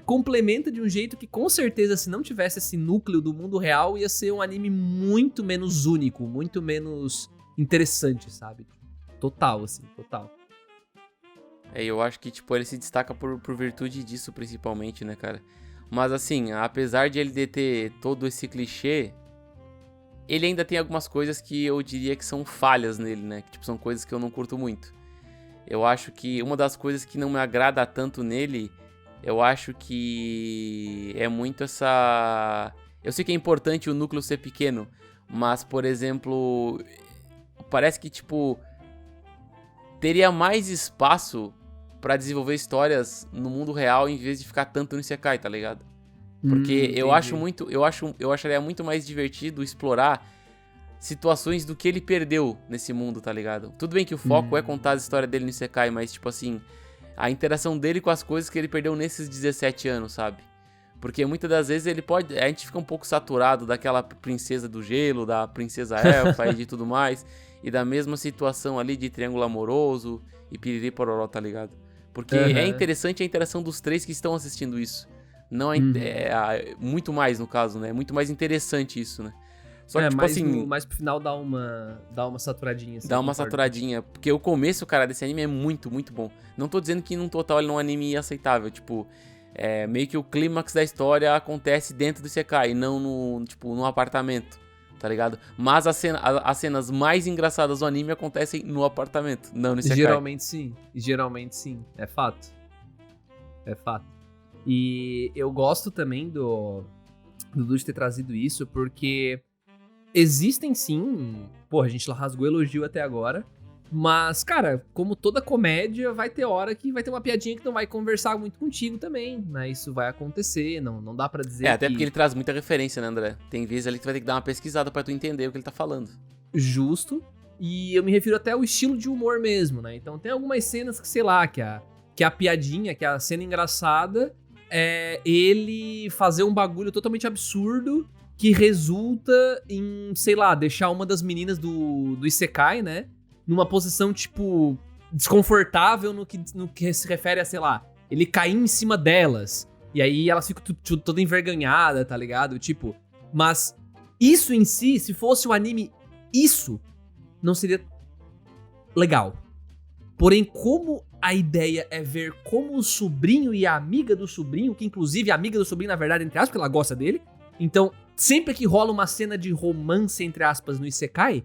complementa de um jeito que, com certeza, se não tivesse esse núcleo do mundo real, ia ser um anime muito menos único, muito menos interessante, sabe? Total, assim, total. Eu acho que, tipo, ele se destaca por virtude disso, principalmente, né, cara? Mas, assim, apesar de ele ter todo esse clichê, ele ainda tem algumas coisas que eu diria que são falhas nele, né? Que, tipo, são coisas que eu não curto muito. Eu acho que uma das coisas que não me agrada tanto nele, eu acho que é muito essa... Eu sei que é importante o núcleo ser pequeno, mas, por exemplo, parece que, tipo, teria mais espaço pra desenvolver histórias no mundo real em vez de ficar tanto no Isekai, tá ligado? Porque eu acharia muito mais divertido explorar situações do que ele perdeu nesse mundo, tá ligado? Tudo bem que o foco é contar a história dele no Isekai, mas tipo assim, a interação dele com as coisas que ele perdeu nesses 17 anos, sabe? Porque muitas das vezes a gente fica um pouco saturado daquela princesa do gelo, da princesa elfa e de tudo mais, e da mesma situação ali de triângulo amoroso e piriri pororó, tá ligado? Porque é interessante a interação dos três que estão assistindo isso. Não muito mais, no caso, né? É muito mais interessante isso, né? Só que, tipo assim... mais pro final dá uma saturadinha. Assim, dá uma saturadinha. Porque o começo, cara, desse anime é muito, muito bom. Não tô dizendo que, num total, ele não é um anime aceitável. Tipo, meio que o clímax da história acontece dentro do Isekai, e não no apartamento, tá ligado? Mas as cenas mais engraçadas do anime acontecem no apartamento, não no Isekai. Geralmente sim. É fato. E eu gosto também do Dude ter trazido isso, porque existem sim... Pô, a gente rasgou elogio até agora. Mas, cara, como toda comédia, vai ter hora que vai ter uma piadinha que não vai conversar muito contigo também, né? Isso vai acontecer, não dá pra dizer até porque ele traz muita referência, né, André? Tem vezes ali que tu vai ter que dar uma pesquisada pra tu entender o que ele tá falando. Justo. E eu me refiro até ao estilo de humor mesmo, né? Então tem algumas cenas que, sei lá, que a piadinha, que a cena engraçada é ele fazer um bagulho totalmente absurdo que resulta em, sei lá, deixar uma das meninas do Isekai, né? Numa posição, tipo, desconfortável no que se refere a, sei lá, ele cair em cima delas. E aí elas ficam toda envergonhada, tá ligado? Tipo, mas isso em si, se fosse o anime, isso não seria legal. Porém, como a ideia é ver como o sobrinho e a amiga do sobrinho, que inclusive a amiga do sobrinho, na verdade, entre aspas, porque ela gosta dele. Então, sempre que rola uma cena de romance, entre aspas, no Isekai,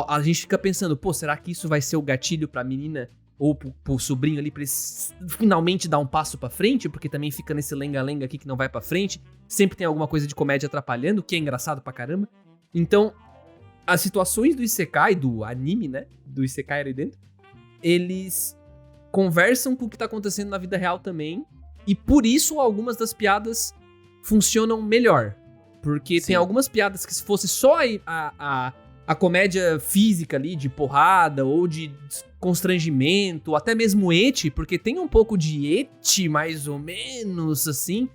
a gente fica pensando, pô, será que isso vai ser o gatilho pra menina ou pro sobrinho ali pra eles finalmente dar um passo pra frente? Porque também fica nesse lenga-lenga aqui que não vai pra frente. Sempre tem alguma coisa de comédia atrapalhando, que é engraçado pra caramba. Então, as situações do Isekai, do anime, né? Do Isekai ali dentro, eles conversam com o que tá acontecendo na vida real também. E por isso algumas das piadas funcionam melhor. Porque tem algumas piadas que se fosse só a comédia física ali, de porrada, ou de constrangimento, ou até mesmo eti, porque tem um pouco de eti, mais ou menos, assim.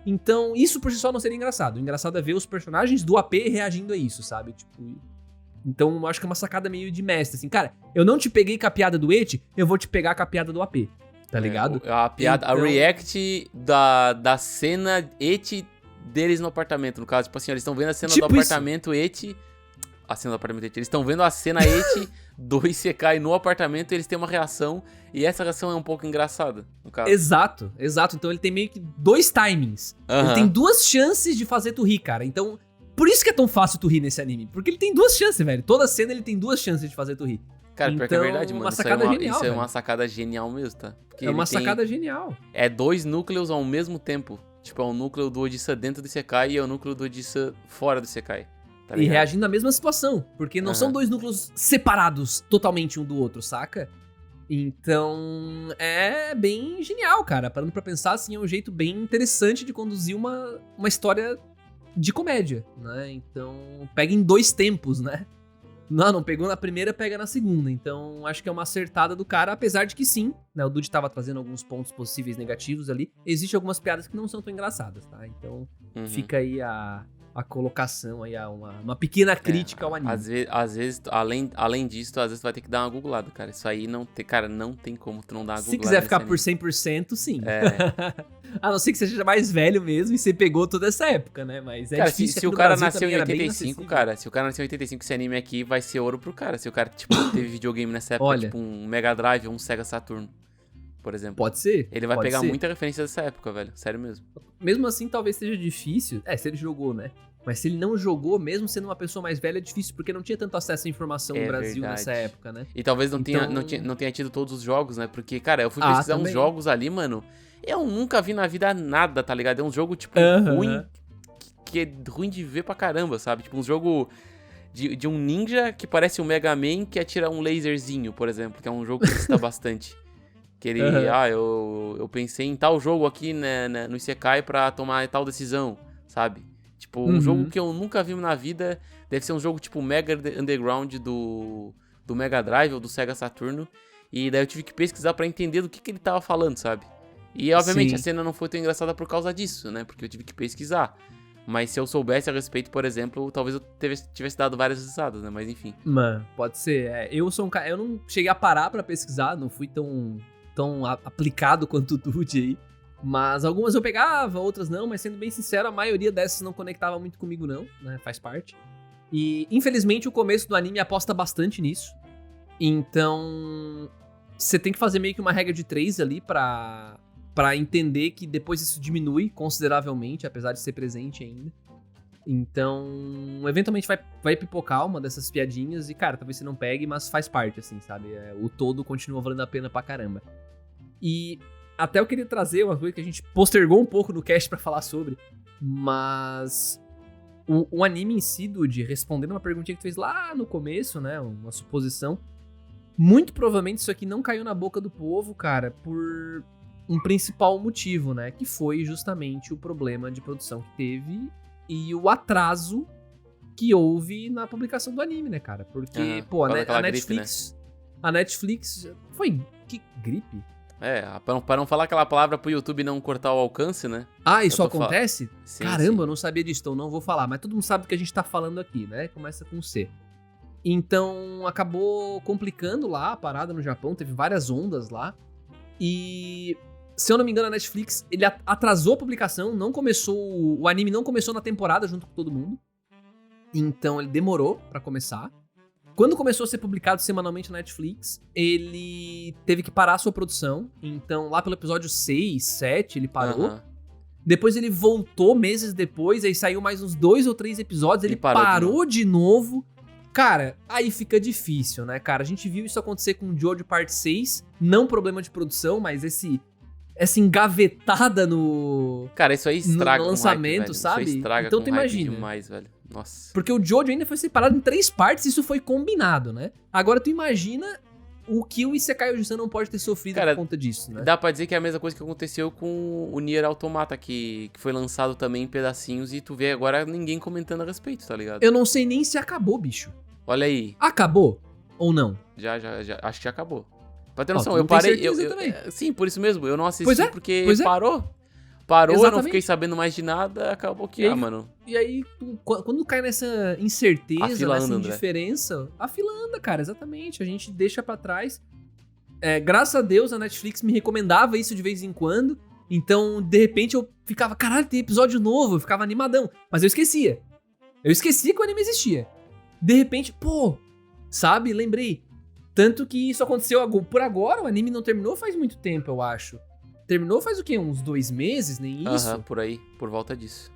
Então, isso por si só não seria engraçado. O engraçado é ver os personagens do AP reagindo a isso, sabe? Tipo... Então, eu acho que é uma sacada meio de mestre, assim. Cara, eu não te peguei com a piada do eti, eu vou te pegar com a piada do AP, tá ligado? A piada, então... a react da cena eti deles no apartamento, no caso. Tipo assim, eles estão vendo a cena do apartamento eti... A cena do apartamento eti. Eles estão vendo a cena eti do Isekai no apartamento e eles têm uma reação. E essa reação é um pouco engraçada, no caso. Exato. Então ele tem meio que 2 timings. Ele tem 2 chances de fazer tu rir, cara. Então, por isso que é tão fácil tu rir nesse anime. Porque ele tem 2 chances, velho. Toda cena ele tem 2 chances de fazer tu rir. Cara, pior que é verdade, mano. Uma sacada genial, isso é uma sacada genial mesmo, tá? Porque é uma sacada genial. É 2 núcleos ao mesmo tempo. Tipo, é o núcleo do Odissa dentro do Isekai e é o núcleo do Odissa fora do Isekai. Tá e reagindo à mesma situação. Porque não são 2 núcleos separados totalmente um do outro, saca? Então, é bem genial, cara. Parando pra pensar, assim, é um jeito bem interessante de conduzir uma história de comédia, né? Então, pega em 2 tempos, né? Não pegou na primeira, pega na segunda. Então, acho que é uma acertada do cara, apesar de que sim, né? O Dude tava trazendo alguns pontos possíveis negativos ali. Existem algumas piadas que não são tão engraçadas, tá? Então, fica aí a colocação aí, uma pequena crítica ao anime. Às vezes, além disso, às vezes tu vai ter que dar uma googlada, cara. Isso aí não tem como tu não dar uma googlada. Se quiser ficar por 100%, sim. A não ser que você seja mais velho mesmo e você pegou toda essa época, né? Mas cara, se o cara nasceu em 85, cara, se o cara nasceu em 85, esse anime aqui vai ser ouro pro cara. Se o cara, tipo, teve videogame nessa época, tipo um Mega Drive ou um Sega Saturn, por exemplo. Pode ser. Ele vai pegar muita referência dessa época, velho. Sério mesmo. Mesmo assim, talvez seja difícil. Se ele jogou, né? Mas se ele não jogou, mesmo sendo uma pessoa mais velha, é difícil, porque não tinha tanto acesso à informação no Brasil nessa época, né? E talvez não tenha tido todos os jogos, né? Porque, cara, eu fui pesquisar uns jogos ali, mano. Eu nunca vi na vida nada, tá ligado? É um jogo, tipo, ruim, que é ruim de ver pra caramba, sabe? Tipo, um jogo de um ninja que parece um Mega Man que atira um laserzinho, por exemplo, que é um jogo que cita bastante. Que ele, eu pensei em tal jogo aqui, né, no Isekai pra tomar tal decisão, sabe? Tipo, um jogo que eu nunca vi na vida, deve ser um jogo tipo Mega Underground do Mega Drive ou do Sega Saturno. E daí eu tive que pesquisar pra entender do que ele tava falando, sabe? E obviamente Sim. a cena não foi tão engraçada por causa disso, né? Porque eu tive que pesquisar. Mas se eu soubesse a respeito, por exemplo, talvez eu tivesse dado várias risadas, né? Mas enfim. Mano, pode ser. Eu sou um cara. Eu não cheguei a parar pra pesquisar, não fui tão aplicado quanto o Dude aí. Mas algumas eu pegava, outras não. Mas sendo bem sincero, a maioria dessas não conectava muito comigo, não, né? Faz parte. E infelizmente o começo do anime aposta bastante nisso. Então você tem que fazer meio que uma regra de 3 ali pra entender que depois isso diminui consideravelmente, apesar de ser presente ainda. Então, eventualmente vai pipocar uma dessas piadinhas e, cara, talvez você não pegue, mas faz parte, assim, sabe? O todo continua valendo a pena pra caramba. E até eu queria trazer uma coisa que a gente postergou um pouco no cast pra falar sobre, mas o anime em si, Dude, respondendo uma perguntinha que tu fez lá no começo, né, uma suposição, muito provavelmente isso aqui não caiu na boca do povo, cara, por um principal motivo, né, que foi justamente o problema de produção que teve e o atraso que houve na publicação do anime, né, cara? Porque, pô, a Netflix... Gripe, né? A Netflix... Foi... Que gripe? Pra não falar aquela palavra pro YouTube não cortar o alcance, né? Ah, isso acontece? Sim, Caramba, sim. eu não sabia disso, então não vou falar. Mas todo mundo sabe do que a gente tá falando aqui, né? Começa com C. Então, acabou complicando lá a parada no Japão, teve várias ondas lá. E... Se eu não me engano, a Netflix, ele atrasou a publicação, o anime não começou na temporada junto com todo mundo. Então ele demorou pra começar. Quando começou a ser publicado semanalmente na Netflix, ele teve que parar a sua produção. Então lá pelo episódio 6, 7, ele parou. Depois ele voltou meses depois, aí saiu mais uns 2 ou 3 episódios, ele parou de novo. Cara, aí fica difícil, né, cara? A gente viu isso acontecer com o Jojo Parte 6, não problema de produção, mas essa engavetada no... Cara, isso aí estraga no lançamento, hype, sabe? Isso estraga então com tu hype imagina. Demais, velho. Nossa. Porque o Jojo ainda foi separado em 3 partes e isso foi combinado, né? Agora tu imagina o que o Isekai Oji-san não pode ter sofrido por conta disso, né? Dá pra dizer que é a mesma coisa que aconteceu com o Nier Automata, que foi lançado também em pedacinhos e tu vê agora ninguém comentando a respeito, tá ligado? Eu não sei nem se acabou, bicho. Olha aí. Acabou? Ou não? Já, acho que já acabou. Pra ter noção, eu parei... Sim, por isso mesmo, eu não assisti porque parou. Parou, exatamente. Eu não fiquei sabendo mais de nada, acabou que, mano. E aí, quando cai nessa incerteza, nessa indiferença, a fila anda, cara, exatamente. A gente deixa pra trás. Graças a Deus, a Netflix me recomendava isso de vez em quando. Então, de repente, eu ficava, caralho, tem episódio novo, eu ficava animadão. Mas eu esquecia. Eu esqueci que o anime existia. De repente, sabe, lembrei. Tanto que isso aconteceu por agora, o anime não terminou faz muito tempo, eu acho. Terminou faz o quê? Uns 2 meses, nem isso? Por aí, por volta disso.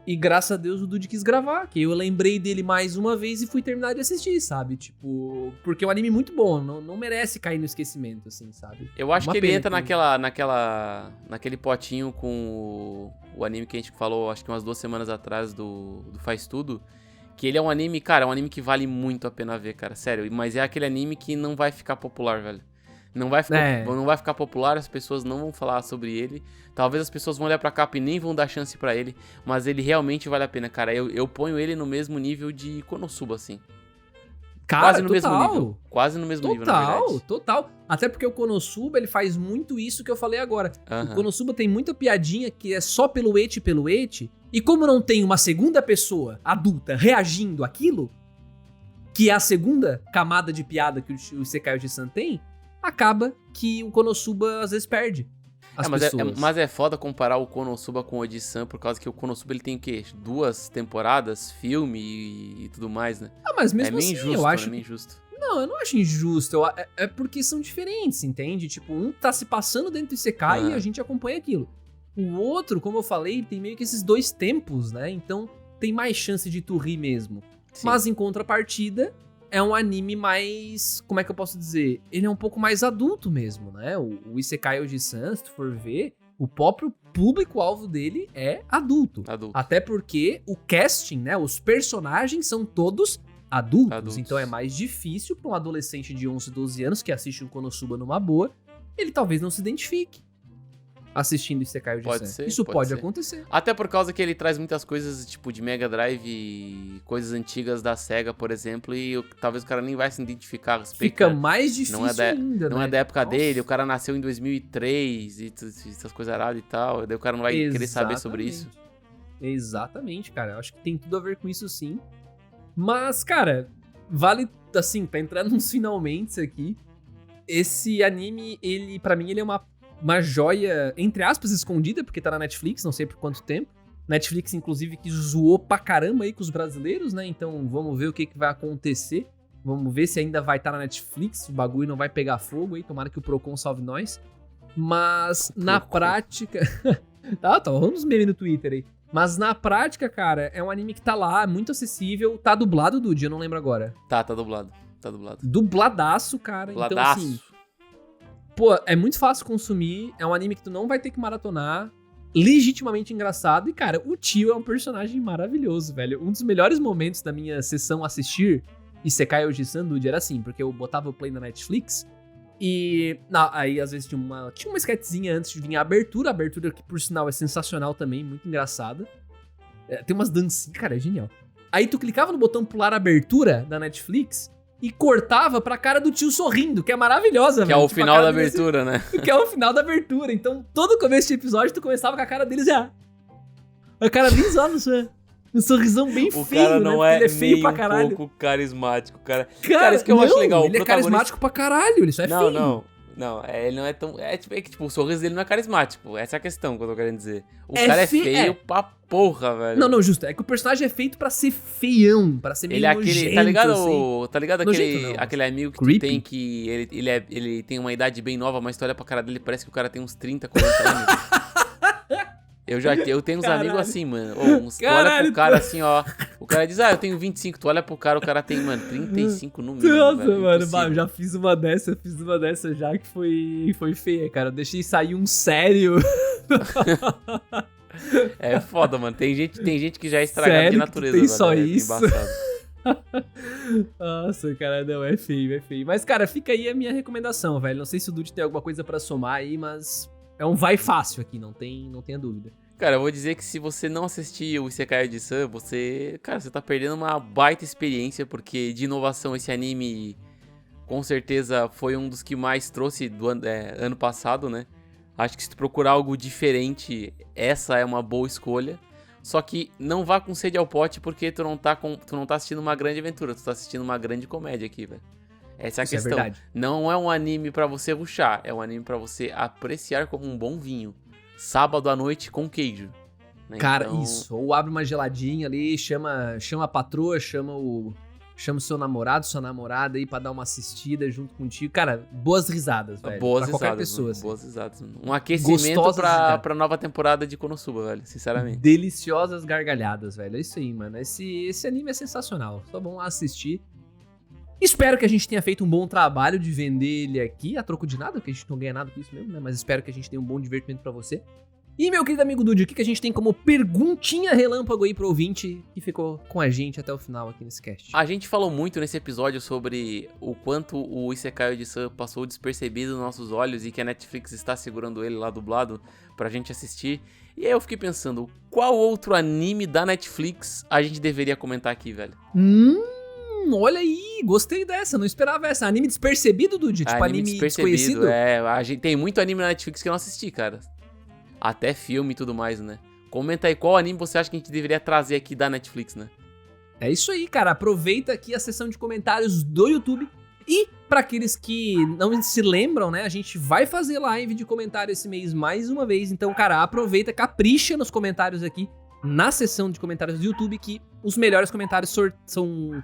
E graças a Deus o Dude quis gravar, que eu lembrei dele mais uma vez e fui terminar de assistir, sabe? Tipo, porque é um anime muito bom, não merece cair no esquecimento, assim, sabe? Eu acho que ele entra naquele potinho com o anime que a gente falou, acho que umas 2 semanas atrás do Faz Tudo, que ele é um anime, cara, é um anime que vale muito a pena ver, cara, sério. Mas é aquele anime que não vai ficar popular, velho. Não vai ficar popular, as pessoas não vão falar sobre ele. Talvez as pessoas vão olhar pra capa e nem vão dar chance pra ele. Mas ele realmente vale a pena, cara. Eu ponho ele no mesmo nível de Konosuba, assim. Cara, quase no mesmo nível. Quase no mesmo nível, na verdade. Total. Até porque o Konosuba, ele faz muito isso que eu falei agora. O Konosuba tem muita piadinha que é só pelo eti. E como não tem uma segunda pessoa adulta reagindo àquilo, que é a segunda camada de piada que o Isekai Oji-san tem, acaba que o Konosuba às vezes perde as pessoas. Mas é foda comparar o Konosuba com o Oji-san, por causa que o Konosuba ele tem o quê? 2 temporadas, filme e tudo mais, né? Mas mesmo assim, injusto, eu acho... É meio injusto. Não, eu não acho injusto. É porque são diferentes, entende? Tipo, um tá se passando dentro do Isekai e a gente acompanha aquilo. O outro, como eu falei, tem meio que esses 2 tempos, né? Então tem mais chance de tu rir mesmo. Sim. Mas em contrapartida... é um anime mais... como é que eu posso dizer? Ele é um pouco mais adulto mesmo, né? O Isekai Oji-san, se tu for ver, o próprio público-alvo dele é adulto. Até porque o casting, né? Os personagens são todos adultos. Então é mais difícil pra um adolescente de 11, 12 anos que assiste um Konosuba numa boa, ele talvez não se identifique. assistindo Isekai Oji-san. Isso pode acontecer. Até por causa que ele traz muitas coisas, tipo, de Mega Drive e coisas antigas da SEGA, por exemplo, e talvez o cara nem vai se identificar a respeito. Fica mais difícil ainda, Não é da época dele, o cara nasceu em 2003 e essas coisas erradas e tal, daí o cara não vai querer saber sobre isso. Exatamente, cara. Eu acho que tem tudo a ver com isso, sim. Mas, cara, vale, assim, pra entrar nos finalmente aqui, esse anime, ele, pra mim, ele é uma joia, entre aspas, escondida, porque tá na Netflix, não sei por quanto tempo. Netflix, inclusive, que zoou pra caramba aí com os brasileiros, né? Então, vamos ver o que vai acontecer. Vamos ver se ainda vai estar na Netflix, o bagulho não vai pegar fogo aí, tomara que o Procon salve nós. Mas, na prática... tá rolando uns memes no Twitter aí. Mas na prática, cara, é um anime que tá lá, muito acessível. Tá dublado, Dude? Eu não lembro agora. Tá dublado. Dubladaço, cara. Então, assim... Pô, é muito fácil consumir. É um anime que tu não vai ter que maratonar. Legitimamente engraçado. E, cara, o tio é um personagem maravilhoso, velho. Um dos melhores momentos da minha sessão assistir Isekai Oji-san, Dude, era assim. Porque eu botava o play na Netflix... E aí, às vezes, tinha uma sketchzinha antes de vir a abertura que, por sinal, é sensacional também, muito engraçada. Tem umas dancinhas, cara, é genial. Aí tu clicava no botão pular a abertura da Netflix e cortava pra cara do tio sorrindo, que é maravilhosa, velho. Que é o final da abertura, né? Que é o final da abertura. Então, todo começo de episódio, tu começava com a cara deles já. A cara bem zoada, um sorrisão bem feio, o cara não, né? Ele é feio pra caralho. Um pouco carismático, cara. Cara, isso que eu acho legal. Ele é carismático pra caralho, ele só é feio. Não, ele não é tão... É que, tipo, o sorriso dele não é carismático. Essa é a questão que eu tô querendo dizer. O cara é feio pra porra, velho. Não, justo. É que o personagem é feito pra ser feião, pra ser meio nojento, aquele, tá ligado, assim. Tá ligado aquele amigo que tu tem que... Ele tem uma idade bem nova, mas tu olha pra cara dele parece que o cara tem uns 30, 40 anos. Eu tenho uns amigos assim, mano. Tu olha pro cara assim, ó. O cara diz, eu tenho 25. Tu olha pro cara tem, mano, 35 no mínimo. Nossa, velho, mano, eu já fiz uma dessa já que foi feia, cara. Eu deixei sair um sério. É foda, mano. Tem gente que já é estragada de natureza. Tem só velho, isso. Nossa, cara, não, é feio. Mas, cara, fica aí a minha recomendação, velho. Não sei se o Dude tem alguma coisa pra somar aí, mas... É um vai fácil aqui, não tenha dúvida. Cara, eu vou dizer que se você não assistir o Isekai Oji-san, você tá perdendo uma baita experiência, porque de inovação esse anime com certeza foi um dos que mais trouxe do ano passado, né? Acho que se tu procurar algo diferente, essa é uma boa escolha. Só que não vá com sede ao pote, porque tu não tá assistindo uma grande aventura, tu tá assistindo uma grande comédia aqui, velho. Essa é a questão. É não é um anime pra você rushar, é um anime pra você apreciar como um bom vinho. Sábado à noite com queijo. Né? Cara, então... isso. Ou abre uma geladinha ali, chama a patroa, chama o seu namorado, sua namorada aí pra dar uma assistida junto contigo. Cara, boas risadas, velho. Boas pra risadas, qualquer pessoa. Assim. Boas risadas. Um aquecimento pra nova temporada de Konosuba, velho. Sinceramente. Deliciosas gargalhadas, velho. É isso aí, mano. Esse anime é sensacional. Só vão lá assistir. Espero que a gente tenha feito um bom trabalho de vender ele aqui, a troco de nada, porque a gente não ganha nada com isso mesmo, né? Mas espero que a gente tenha um bom divertimento pra você. E, meu querido amigo Dude, o que a gente tem como perguntinha relâmpago aí pro ouvinte que ficou com a gente até o final aqui nesse cast? A gente falou muito nesse episódio sobre o quanto o Isekai Oji-san passou despercebido nos nossos olhos e que a Netflix está segurando ele lá dublado pra gente assistir. E aí eu fiquei pensando, qual outro anime da Netflix a gente deveria comentar aqui, velho? Olha aí, gostei dessa, não esperava essa. Anime despercebido, Dude? Tipo, anime desconhecido? A gente tem muito anime na Netflix que eu não assisti, cara. Até filme e tudo mais, né? Comenta aí qual anime você acha que a gente deveria trazer aqui da Netflix, né? É isso aí, cara. Aproveita aqui a seção de comentários do YouTube. E pra aqueles que não se lembram, né? A gente vai fazer live de comentário esse mês mais uma vez. Então, cara, aproveita, capricha nos comentários aqui. Na seção de comentários do YouTube, que os melhores comentários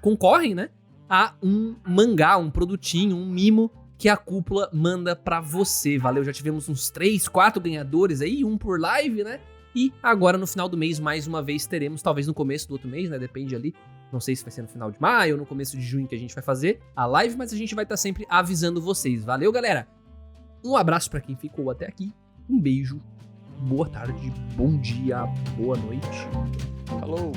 concorrem, né, a um mangá, um produtinho, um mimo que a Cúpula manda pra você. Valeu, já tivemos uns 3, 4 ganhadores aí, um por live, né? E agora no final do mês, mais uma vez, teremos, talvez no começo do outro mês, né? Depende ali. Não sei se vai ser no final de maio ou no começo de junho que a gente vai fazer a live, mas a gente vai estar sempre avisando vocês. Valeu, galera! Um abraço pra quem ficou até aqui. Um beijo. Boa tarde, bom dia, boa noite. Falou!